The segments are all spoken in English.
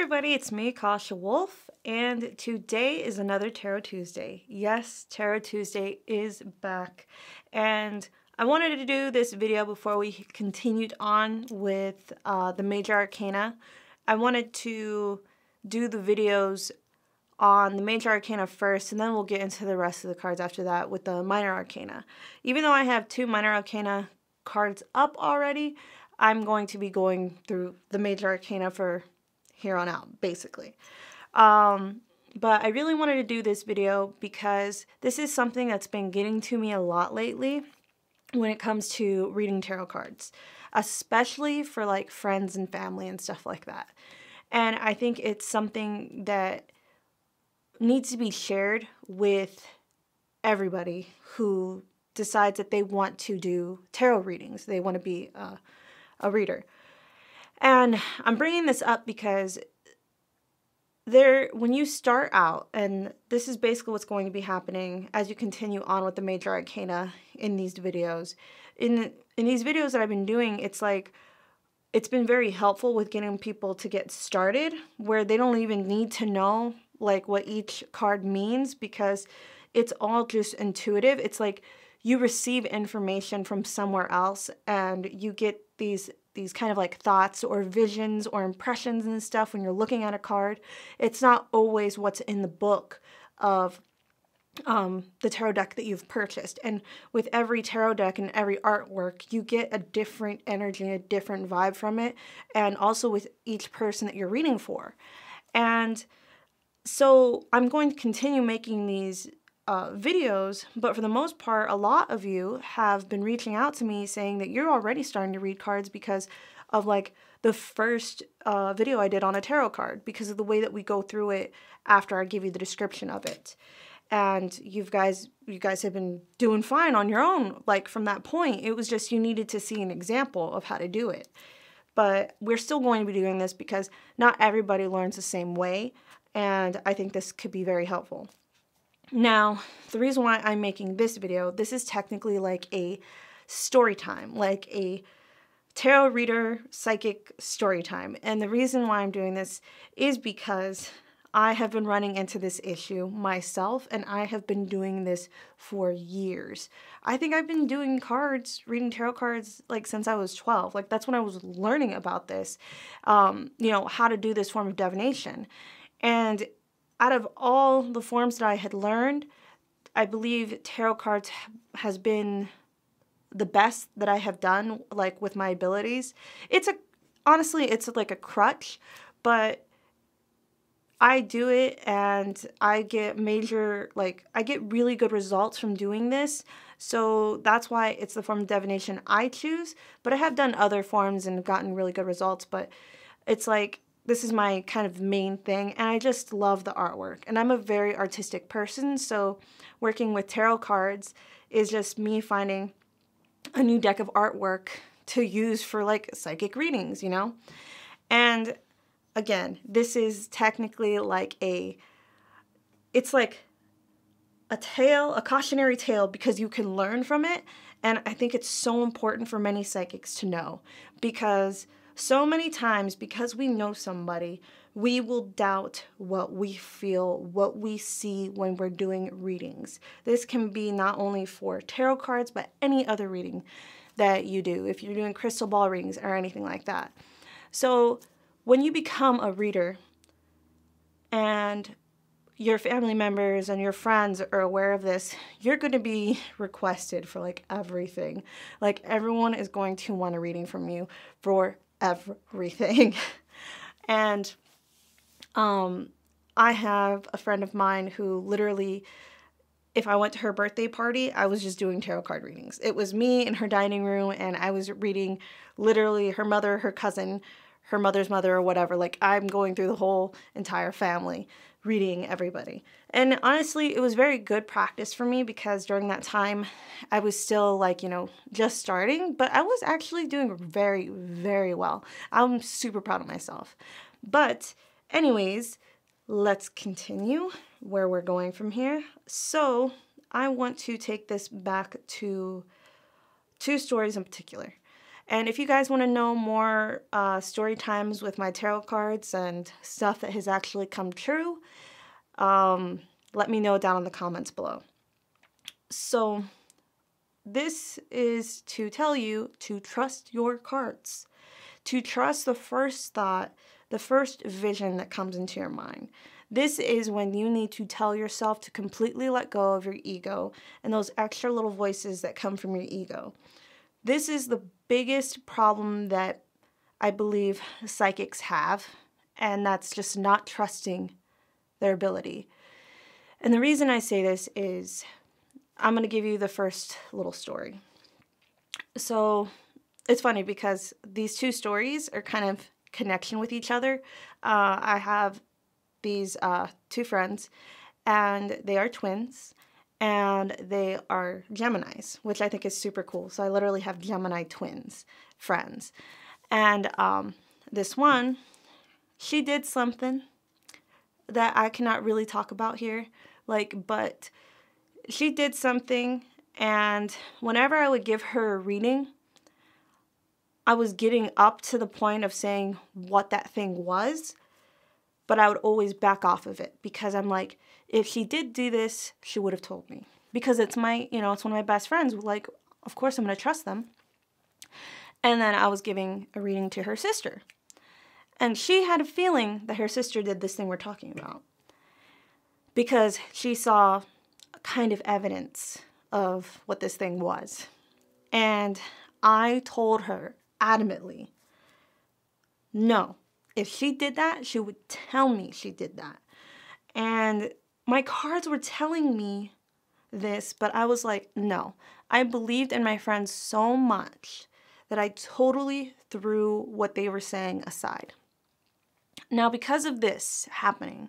everybody, it's me, Akasha Wolf, and today is another Tarot Tuesday. Yes, Tarot Tuesday is back, and I wanted to do this video before we continued on with the Major Arcana. I wanted to do the videos on the Major Arcana first, and then we'll get into the rest of the cards after that with the Minor Arcana. Even though I have two Minor Arcana cards up already, I'm going to be going through the Major Arcana for here on out, basically. But I really wanted to do this video because this is something that's been getting to me a lot lately when it comes to reading tarot cards, especially for like friends and family and stuff like that. And I think it's something that needs to be shared with everybody who decides that they want to do tarot readings. They want to be a reader. And I'm bringing this up because when you start out, and this is basically what's going to be happening as you continue on with the Major Arcana in these videos. In these videos that I've been doing, it's like, it's been very helpful with getting people to get started where they don't even need to know like what each card means because it's all just intuitive. It's like you receive information from somewhere else and you get these kind of like thoughts or visions or impressions and stuff when you're looking at a card. It's not always what's in the book of the tarot deck that you've purchased. And with every tarot deck and every artwork, you get a different energy, a different vibe from it, and also with each person that you're reading for. And so I'm going to continue making these videos, but for the most part, a lot of you have been reaching out to me saying that you're already starting to read cards because of like the first video I did on a tarot card, because of the way that we go through it after I give you the description of it. And you guys have been doing fine on your own. Like from that point, it was just you needed to see an example of how to do it. But we're still going to be doing this because not everybody learns the same way. And I think this could be very helpful. Now, the reason why I'm making this video, this is technically like a story time, like a tarot reader psychic story time. And the reason why I'm doing this is because I have been running into this issue myself, and I have been doing this for years. I think I've been doing cards, reading tarot cards, like since I was 12. Like that's when I was learning about this, you know, how to do this form of divination. And out of all the forms that I had learned, I believe tarot cards has been the best that I have done, like with my abilities. Honestly, it's like a crutch, but I do it and I get I get really good results from doing this. So that's why it's the form of divination I choose. But I have done other forms and gotten really good results, but it's like, this is my kind of main thing, and I just love the artwork. And I'm a very artistic person, so working with tarot cards is just me finding a new deck of artwork to use for like psychic readings, you know? And again, this is technically like it's like a tale, a cautionary tale, because you can learn from it. And I think it's so important for many psychics to know, because so many times, because we know somebody, we will doubt what we feel, what we see when we're doing readings. This can be not only for tarot cards, but any other reading that you do, if you're doing crystal ball readings or anything like that. So when you become a reader and your family members and your friends are aware of this, you're going to be requested for like everything. Like everyone is going to want a reading from you for everything. And I have a friend of mine who literally, if I went to her birthday party, I was just doing tarot card readings. It was me in her dining room, and I was reading literally her mother, her cousin, her mother's mother, or whatever. Like I'm going through the whole entire family, reading everybody. And honestly, it was very good practice for me because during that time, I was still like, you know, just starting, but I was actually doing very, very well. I'm super proud of myself. But anyways, let's continue where we're going from here. So I want to take this back to two stories in particular. And if you guys want to know more story times with my tarot cards and stuff that has actually come true, let me know down in the comments below. So this is to tell you to trust your cards, to trust the first thought, the first vision that comes into your mind. This is when you need to tell yourself to completely let go of your ego and those extra little voices that come from your ego. This is the biggest problem that I believe psychics have, and that's just not trusting their ability. And the reason I say this is I'm going to give you the first little story. So it's funny because these two stories are kind of connection with each other. I have these two friends, and they are twins, and they are Geminis, which I think is super cool. So I literally have Gemini twins friends. And this one, she did something that I cannot really talk about here, but she did something, and whenever I would give her a reading, I was getting up to the point of saying what that thing was, but I would always back off of it because I'm like, if she did do this, she would have told me. Because it's my, it's one of my best friends. Like, of course I'm going to trust them. And then I was giving a reading to her sister. And she had a feeling that her sister did this thing we're talking about. Because she saw kind of evidence of what this thing was. And I told her adamantly, no, if she did that, she would tell me she did that. And my cards were telling me this, but I was like, no. I believed in my friends so much that I totally threw what they were saying aside. Now, because of this happening,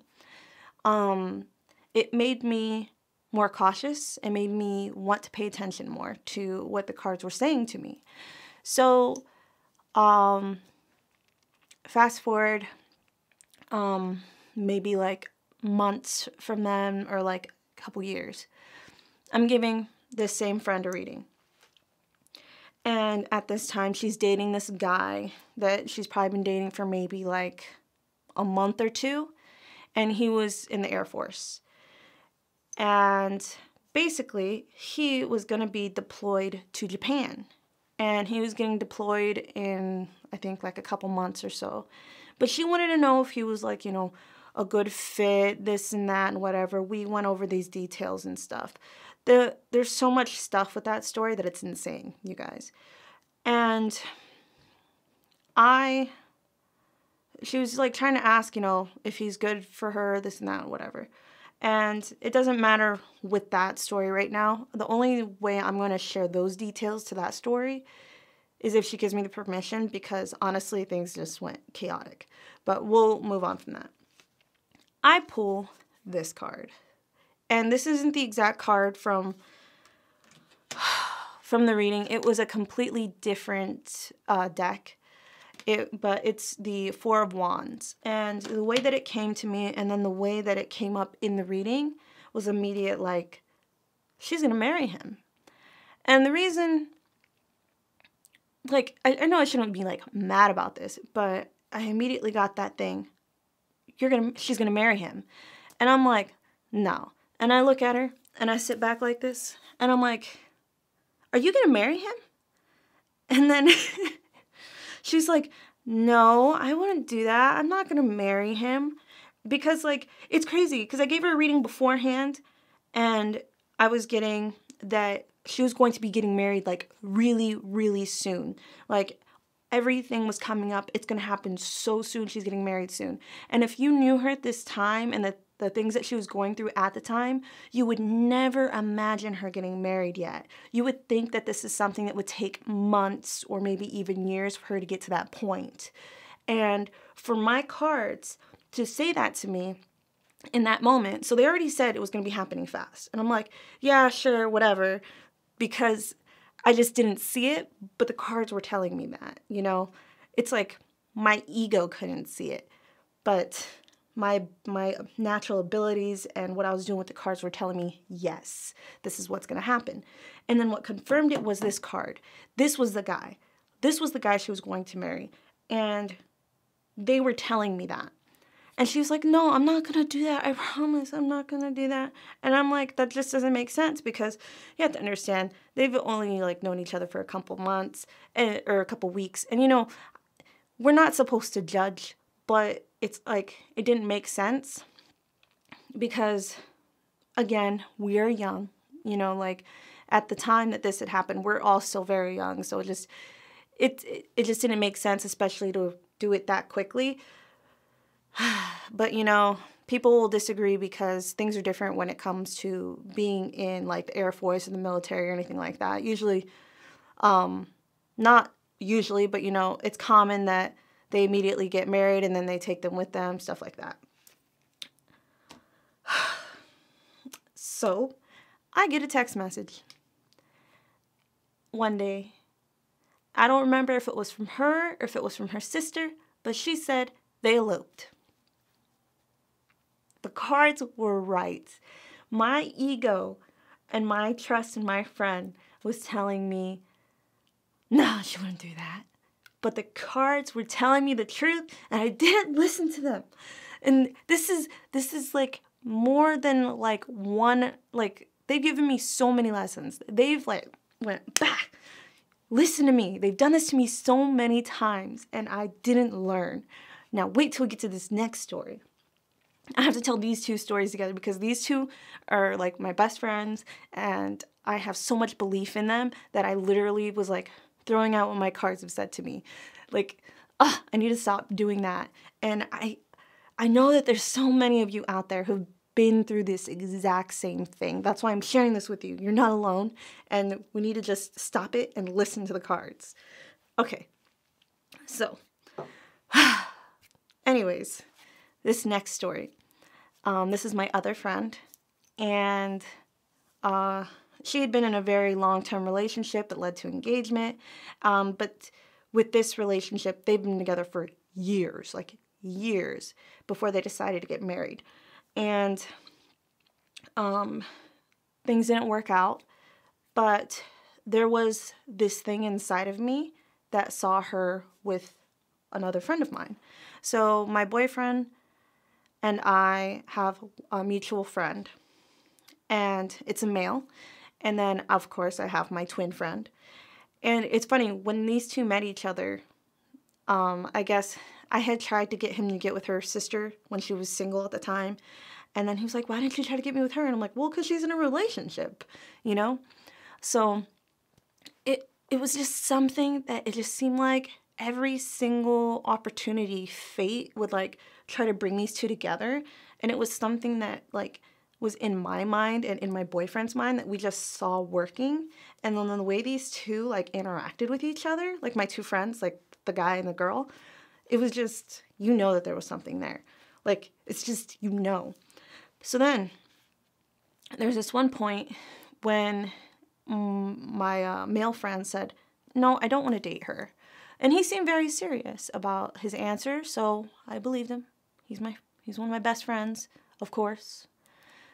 it made me more cautious. It made me want to pay attention more to what the cards were saying to me. So, fast forward, maybe like months from then, or like a couple years, I'm giving this same friend a reading. And at this time, she's dating this guy that she's probably been dating for maybe like a month or two. And he was in the Air Force. And basically, he was going to be deployed to Japan. And he was getting deployed in, I think, like a couple months or so. But she wanted to know if he was like, a good fit, this and that and whatever. We went over these details and stuff. There's so much stuff with that story that it's insane, you guys. And she was like trying to ask, if he's good for her, this and that and whatever. And it doesn't matter with that story right now. The only way I'm going to share those details to that story is if she gives me the permission, because honestly, things just went chaotic. But we'll move on from that. I pull this card. And this isn't the exact card from the reading. It was a completely different deck. But it's the Four of Wands. And the way that it came to me and then the way that it came up in the reading was immediate, like, she's going to marry him. And the reason, like, I know I shouldn't be, like, mad about this, but I immediately got that thing. She's going to marry him. And I'm like, no. And I look at her and I sit back like this and I'm like, are you going to marry him? And then she's like, no, I wouldn't do that. I'm not going to marry him. Because, like, it's crazy. Because I gave her a reading beforehand. And I was getting that she was going to be getting married, like, really, really soon. Like, everything was coming up. It's going to happen so soon. She's getting married soon. And if you knew her at this time and the things that she was going through at the time, you would never imagine her getting married yet. You would think that this is something that would take months or maybe even years for her to get to that point. And for my cards to say that to me in that moment, so they already said it was going to be happening fast. And I'm like, yeah, sure, whatever, because I just didn't see it, but the cards were telling me that, It's like my ego couldn't see it, but my natural abilities and what I was doing with the cards were telling me, yes, this is what's going to happen. And then what confirmed it was this card. This was the guy. this was the guy she was going to marry. And they were telling me that. And she was like, no, I'm not going to do that. I promise I'm not going to do that. And I'm like, that just doesn't make sense, because you have to understand, they've only like known each other for a couple months or a couple weeks. And, you know, we're not supposed to judge, but it's like, it didn't make sense because, again, we are young, you know, like at the time that this had happened, we're all still very young. So it just didn't make sense, especially to do it that quickly. But, you know, people will disagree because things are different when it comes to being in, like, the Air Force or the military or anything like that. Usually, not usually, but, you know, it's common that they immediately get married and then they take them with them, stuff like that. So, I get a text message one day. I don't remember if it was from her or if it was from her sister, but she said they eloped. The cards were right. My ego and my trust in my friend was telling me, no, she wouldn't do that. But the cards were telling me the truth, and I didn't listen to them. And this is like more than like one, like they've given me so many lessons. They've like went back. Listen to me. They've done this to me so many times, and I didn't learn. Now wait till we get to this next story. I have to tell these two stories together because these two are like my best friends, and I have so much belief in them that I literally was like throwing out what my cards have said to me. Like, I need to stop doing that. And I know that there's so many of you out there who've been through this exact same thing. That's why I'm sharing this with you. You're not alone, and we need to just stop it and listen to the cards. Okay, so anyways, this next story. This is my other friend, and she had been in a very long-term relationship that led to engagement, but with this relationship, they've been together for years, like years, before they decided to get married. And things didn't work out, but there was this thing inside of me that saw her with another friend of mine. So my boyfriend and I have a mutual friend, and it's a male. And then, of course, I have my twin friend. And it's funny, when these two met each other, I guess I had tried to get him to get with her sister when she was single at the time. And then he was like, why didn't you try to get me with her? And I'm like, well, because she's in a relationship, you know? So it was just something that it just seemed like every single opportunity, fate would like try to bring these two together. And it was something that like was in my mind and in my boyfriend's mind that we just saw working. And then the way these two like interacted with each other, like my two friends, like the guy and the girl, it was just, you know that there was something there. Like, it's just, you know. So then there's this one point when my male friend said, no, I don't want to date her. And he seemed very serious about his answer, so I believed him. He's one of my best friends, of course.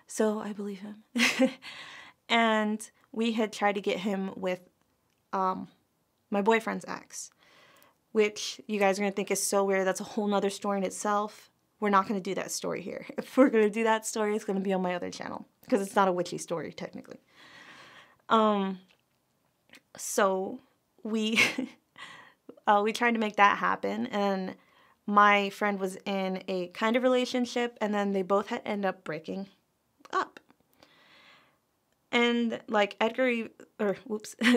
So I believe him. And we had tried to get him with my boyfriend's ex, which you guys are going to think is so weird. That's a whole nother story in itself. We're not going to do that story here. If we're going to do that story, it's going to be on my other channel because it's not a witchy story, technically. So we tried to make that happen, and my friend was in a kind of relationship, and then they both had ended up breaking up. And like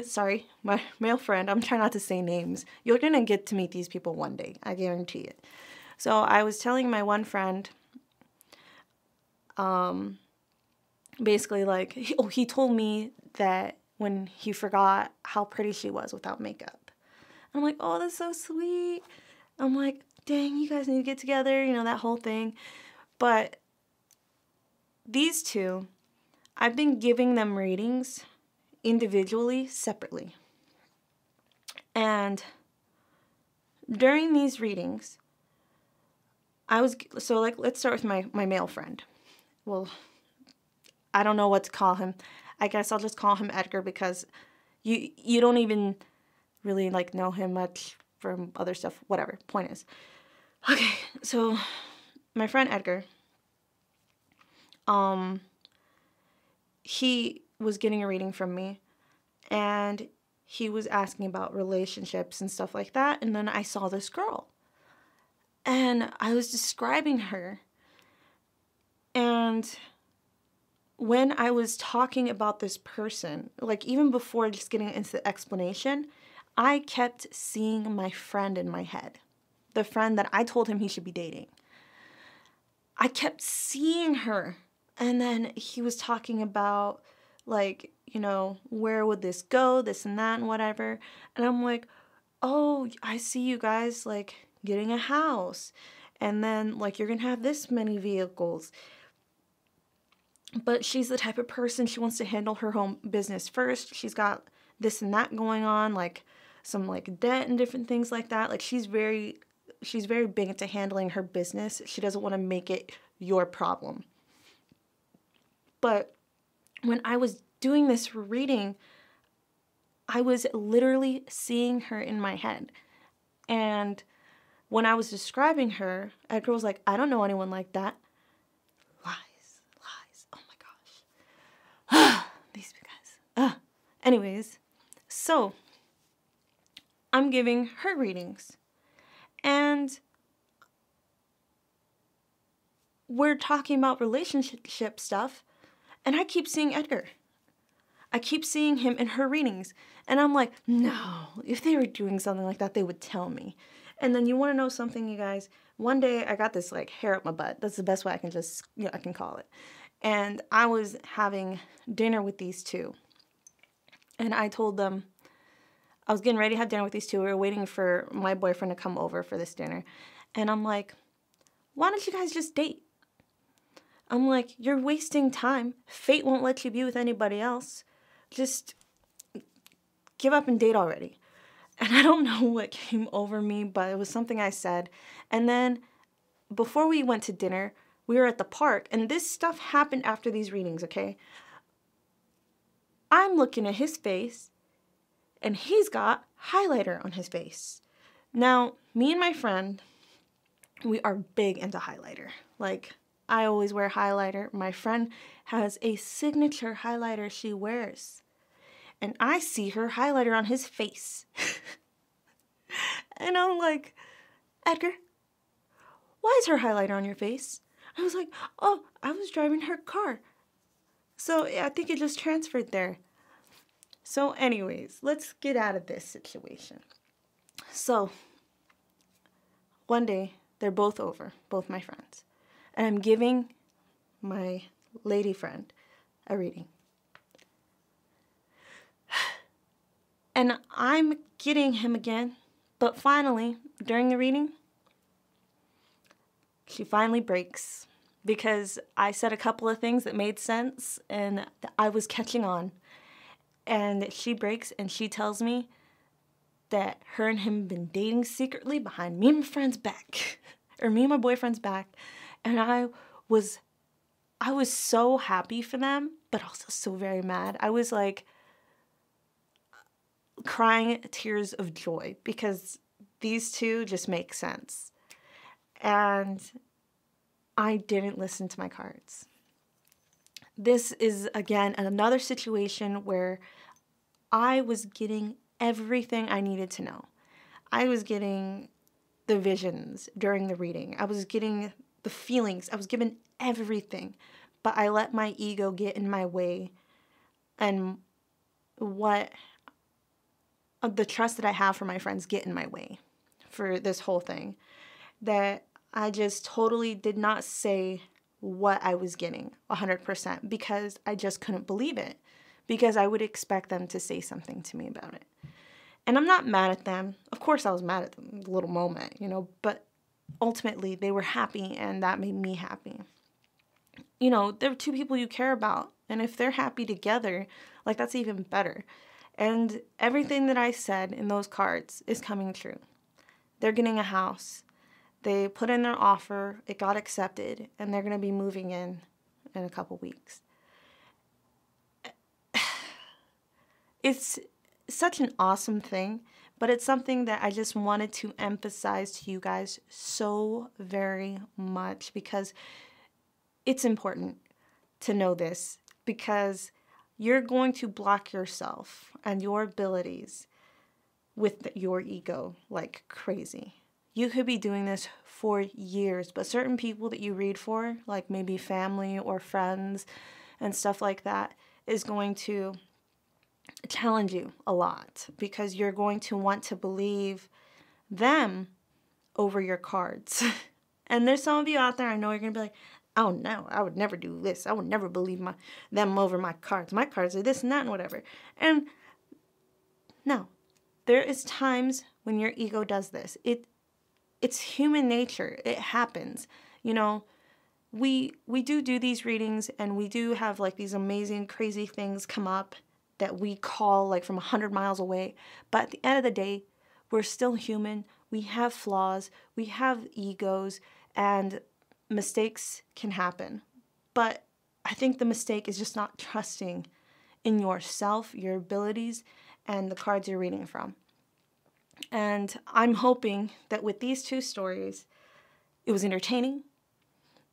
sorry, my male friend, I'm trying not to say names. You're going to get to meet these people one day. I guarantee it. So I was telling my one friend, basically like, he told me that when he forgot how pretty she was without makeup. And I'm like, oh, that's so sweet. I'm like, dang, you guys need to get together, you know, that whole thing. But these two, I've been giving them readings individually, separately. And during these readings, let's start with my male friend. Well, I don't know what to call him. I guess I'll just call him Edgar because you don't even really like know him much from other stuff, whatever. Point is, okay, so my friend Edgar, he was getting a reading from me, and he was asking about relationships and stuff like that, and then I saw this girl, and I was describing her, and when I was talking about this person, like even before just getting into the explanation, I kept seeing my friend in my head. The friend that I told him he should be dating. I kept seeing her. And then he was talking about, like, you know, where would this go, this and that and whatever. And I'm like, oh, I see you guys, like, getting a house. And then, like, you're going to have this many vehicles. But she's the type of person, she wants to handle her home business first. She's got this and that going on, like some like debt and different things like that. Like she's very big into handling her business. She doesn't want to make it your problem. But when I was doing this reading, I was literally seeing her in my head. And when I was describing her, Edgar was like, I don't know anyone like that. These guys. Anyways, so I'm giving her readings, and we're talking about relationship stuff, and I keep seeing Edgar. I keep seeing him in her readings, and I'm like, no, if they were doing something like that, they would tell me. And then you want to know something, you guys? One day I got this like hair up my butt. That's the best way I can just, I can call it. And I was having dinner with these two. And I told them, I was getting ready to have dinner with these two. We were waiting for my boyfriend to come over for this dinner. And I'm like, why don't you guys just date? I'm like, you're wasting time. Fate won't let you be with anybody else. Just give up and date already. And I don't know what came over me, but it was something I said. And then before we went to dinner, we were at the park, and this stuff happened after these readings, okay? I'm looking at his face, and he's got highlighter on his face. Now, me and my friend, we are big into highlighter. Like, I always wear highlighter. My friend has a signature highlighter she wears. And I see her highlighter on his face. And I'm like, Edgar, why is her highlighter on your face? I was like, oh, I was driving her car. So I think it just transferred there. So anyways, let's get out of this situation. So one day, they're both over, both my friends. And I'm giving my lady friend a reading. And I'm getting him again. But finally, during the reading, she finally breaks because I said a couple of things that made sense and I was catching on. And she breaks and she tells me that her and him have been dating secretly behind me and my friend's back. Or me and my boyfriend's back. And I was so happy for them, but also so very mad. I was like crying tears of joy because these two just make sense. And I didn't listen to my cards. This is, again, another situation where I was getting everything I needed to know. I was getting the visions during the reading. I was getting the feelings. I was given everything. But I let my ego get in my way and the trust that I have for my friends get in my way for this whole thing. That I just totally did not say what I was getting 100% because I just couldn't believe it. Because I would expect them to say something to me about it. And I'm not mad at them. Of course I was mad at them a little moment, but ultimately they were happy and that made me happy. They're two people you care about. And if they're happy together, like that's even better. And everything that I said in those cards is coming true. They're getting a house. They put in their offer. It got accepted. And they're going to be moving in a couple weeks. It's such an awesome thing but it's something that I just wanted to emphasize to you guys so very much, because it's important to know this, because you're going to block yourself and your abilities with your ego like crazy. You could be doing this for years, but certain people that you read for, like maybe family or friends and stuff like that, is going to challenge you a lot, because you're going to want to believe them over your cards. And there's some of you out there, I know you're going to be like, oh no, I would never do this. I would never believe them over my cards. My cards are this and that and whatever. And no, there is times when your ego does this. It's human nature. It happens. You know, we do these readings, and we do have like these amazing, crazy things come up that we call like from 100 miles away. But at the end of the day, we're still human. We have flaws. We have egos, and mistakes can happen. But I think the mistake is just not trusting in yourself, your abilities, and the cards you're reading from. And I'm hoping that with these two stories, it was entertaining,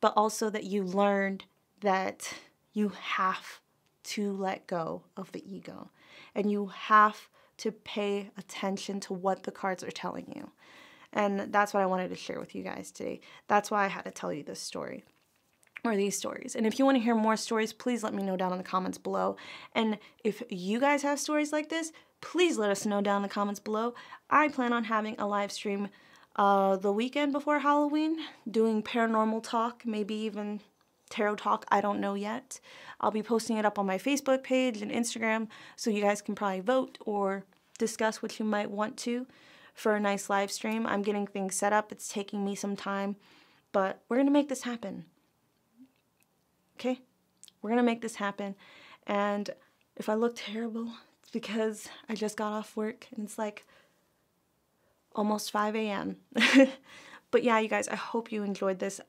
but also that you learned that you have to let go of the ego, and you have to pay attention to what the cards are telling you. And that's what I wanted to share with you guys today. That's why I had to tell you this story, or these stories. And if you want to hear more stories, please let me know down in the comments below. And if you guys have stories like this, please let us know down in the comments below. I plan on having a live stream the weekend before Halloween, doing paranormal talk, maybe even tarot talk. I don't know yet. I'll be posting it up on my Facebook page and Instagram, so you guys can probably vote or discuss what you might want to for a nice live stream. I'm getting things set up. It's taking me some time, but we're going to make this happen. Okay? We're going to make this happen. And if I look terrible, it's because I just got off work and it's like almost 5 a.m. But yeah, you guys, I hope you enjoyed this.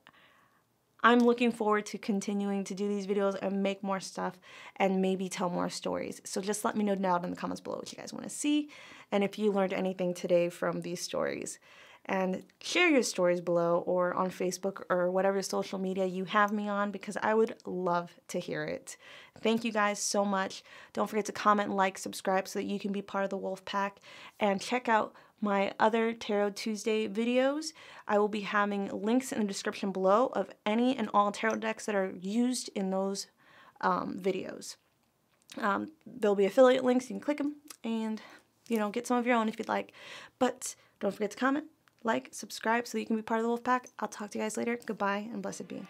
I'm looking forward to continuing to do these videos and make more stuff and maybe tell more stories. So just let me know down in the comments below what you guys want to see, and if you learned anything today from these stories. And share your stories below or on Facebook or whatever social media you have me on, because I would love to hear it. Thank you guys so much. Don't forget to comment, like, subscribe so that you can be part of the Wolf Pack. And check out my other Tarot Tuesday videos. I will be having links in the description below of any and all tarot decks that are used in those videos. There'll be affiliate links. You can click them and, you know, get some of your own if you'd like. But don't forget to comment, like, subscribe so that you can be part of the Wolf Pack. I'll talk to you guys later. Goodbye and blessed be.